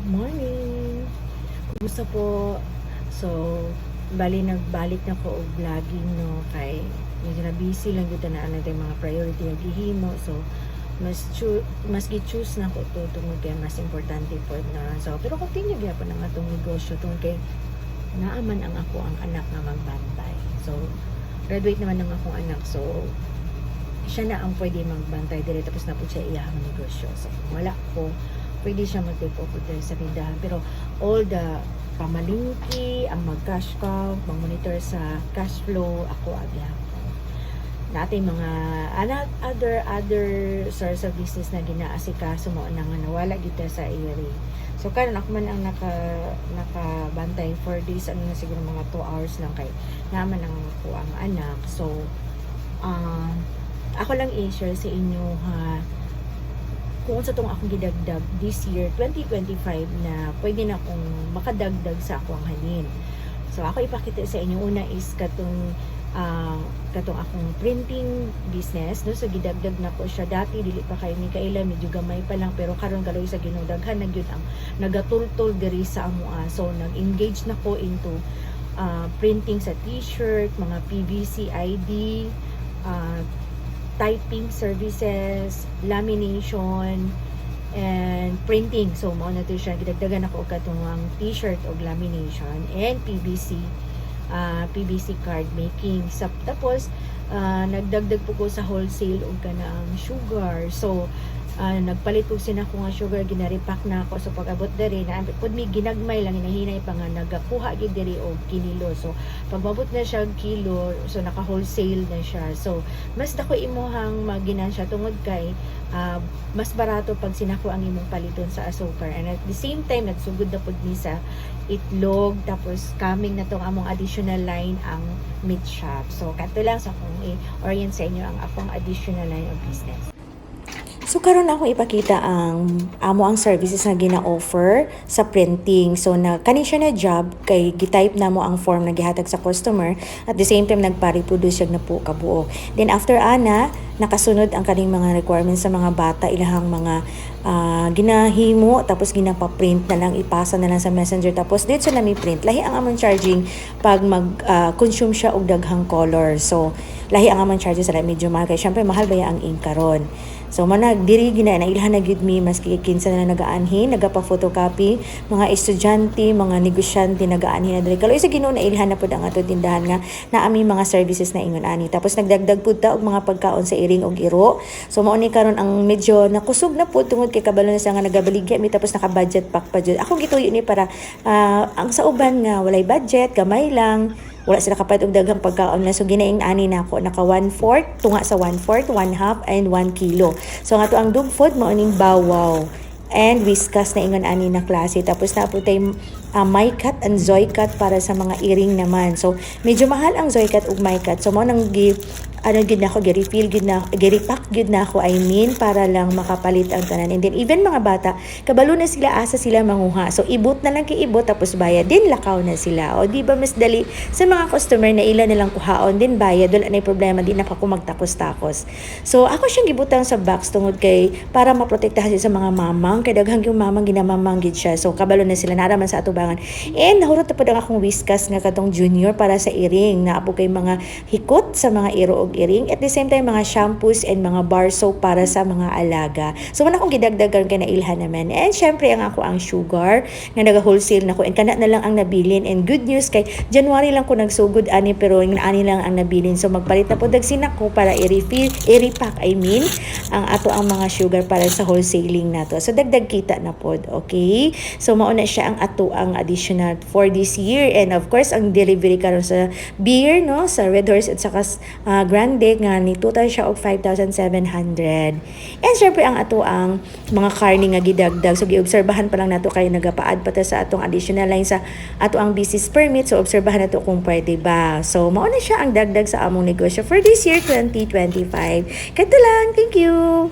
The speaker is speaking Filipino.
Good morning! Kumusta po? So, nagbalik na ko og vlogging no kay medyo na busy lang dito na natin mga priority ang gihimo. So, mas gi-choose na ko to tungod kay mas importante po na. So, pero continue gyapon ang atong negosyo tungod kay naaman ang ako ang anak nga magbantay. So, graduate naman ang akong anak. So, siya na ang pwede magbantay dire tapos na po siya iyahang negosyo. So, wala ko pwede siya mag-take over sa tindahan. Pero all the pamalingki, ang mag-cash cow, mag-monitor sa cash flow, ako agya. Natin mga other source of business na ginaasikaso mo na nga nawala dito sa area. So karon ako man ang nakabantay for days, ano na siguro mga 2 hours lang kay naman ang ako ang anak. So ako lang i-share sa inyo ha, kung sa itong akong gidagdag this year, 2025, na pwede na akong makadagdag sa akong halin. So, ako ipakita sa inyo. Una is katong akong printing business. No? So, gidagdag na ko siya. Dati, dili pa kayo ni Kaila, medyo gamay pa lang. Pero karon galoy sa ginudaghan, nagyud ang nagatultol diri sa amua. So, nag-engage na ko into printing sa t-shirt, mga PVC ID, typing services, lamination, and printing. So, mao na to siya. Gidagdagan ako og katong t-shirt og lamination and PVC card making. Tapos, nagdagdag po ko sa wholesale og kanang sugar. So, nagpalit ko sina ko nga sugar, ginaripak na ako. So, pag-abot diri na pud mi ginagmay lang, hinahinay pa nga nagakuha gid diri og kinilo. So, pag-abot na siya kilo, so naka-wholesale na siya. So, mas dako imuhang maginansya tungod kay mas barato pag sinako ang imong paliton sa asukar. And at the same time, nagsugod na pud mi sa itlog, tapos coming na tong among additional line ang meat shop. So, kato lang sa kung i-orient sa inyo ang akong additional line of business. So, karon ako ipakita ang services na gina-offer sa printing. So, kani siya na job kay gitype na mo ang form na gihatag sa customer, at the same time nagpa-reproduce siya na po kabuo. Then after nakasunod ang kaning mga requirements sa mga bata, ilahang mga ginahimo, tapos ginapa-print na lang, ipasa na lang sa messenger, tapos dito sa nami print. Lahi ang among charging pag mag-consume siya og daghang color. So, lahi ang among charges sa medyo mahal kay syempre mahal ba ang ink karon. So, diri gina na ilhan na gyud mi maski kinsa na nagaanhin, nagapa-photocopy, mga estudyante, mga negosyante nagaanhin na diri. Kaloy sa Ginoo na ilhan na pud ang ato tindahan nga naami mga services na ingon ani. Tapos nagdagdag pud ta og mga pagkaon sa iring og iro. So, mao ni karon ang medyo nakusog na pud tungod kay kabalo na sa nga nagabaligya mi, tapos naka-budget pack pa jud. Ako gituyo ni para ang sa uban nga walay budget, gamay lang, wala sila kapalit og daghang pagkaon na. So ginaing ani nako naka 1/4 tunga sa 1/4, 1/2 and 1 kilo. So nga to ang dog food mo aning bawaw and whiskas na ingon ani na klase. Tapos na po tayo MyCut and Zoycut para sa mga earring naman. So medyo mahal ang Zoycut ug MyCut. So mo nang gid na ako, gi-refill gid na, gi-repack gid na ako, I mean, para lang makapalit ang tanan. And then even mga bata, kabalo na sila, asa sila manguha. So ibot na lang kay ibot, tapos bayad din, lakaw na sila. O di ba mas dali sa mga customer na ilan nilang kuhaon din bayad, wala na problema, din na ako magtakos-takos. So ako siyang gibutang sa box tungod kay para maprotektahan siya sa mga mamang, kay daghang yung mamang ginamamang gid siya. So kabalo na sila, naraman sa atubangan. And nahurot na po ang akong whiskas nga katong junior para sa earring. Naapo kay mga hikot sa mga iro og earring. At the same time, mga shampoos and mga bar soap para sa mga alaga. So, wala akong gidagdagan kay na ilhan naman. And syempre, ang sugar na naga-wholesale na ko. And kana na lang ang nabilin. And good news kay January lang ko nagsugod ani, pero ani lang ang nabilin. So, magpalit na po dagsin ako para i-refill, i-repack, I mean, ang ato ang mga sugar para sa wholesaling na to. So, dagdag kita na po. Okay? So, mauna siya ang ato ang additional for this year. And of course, ang delivery karon sa beer, no, sa Red Horse at saka Grande nga ni total siya og 5,700. And syempre ang ato ang mga karne nga gidagdag. So giobserbahan pa lang nato kay nagapaad pa ta sa atong additional line sa ato ang business permit. So obserbahan nato kung pwede ba. So mao na siya ang dagdag sa among negosyo for this year 2025. Kadto lang. Thank you.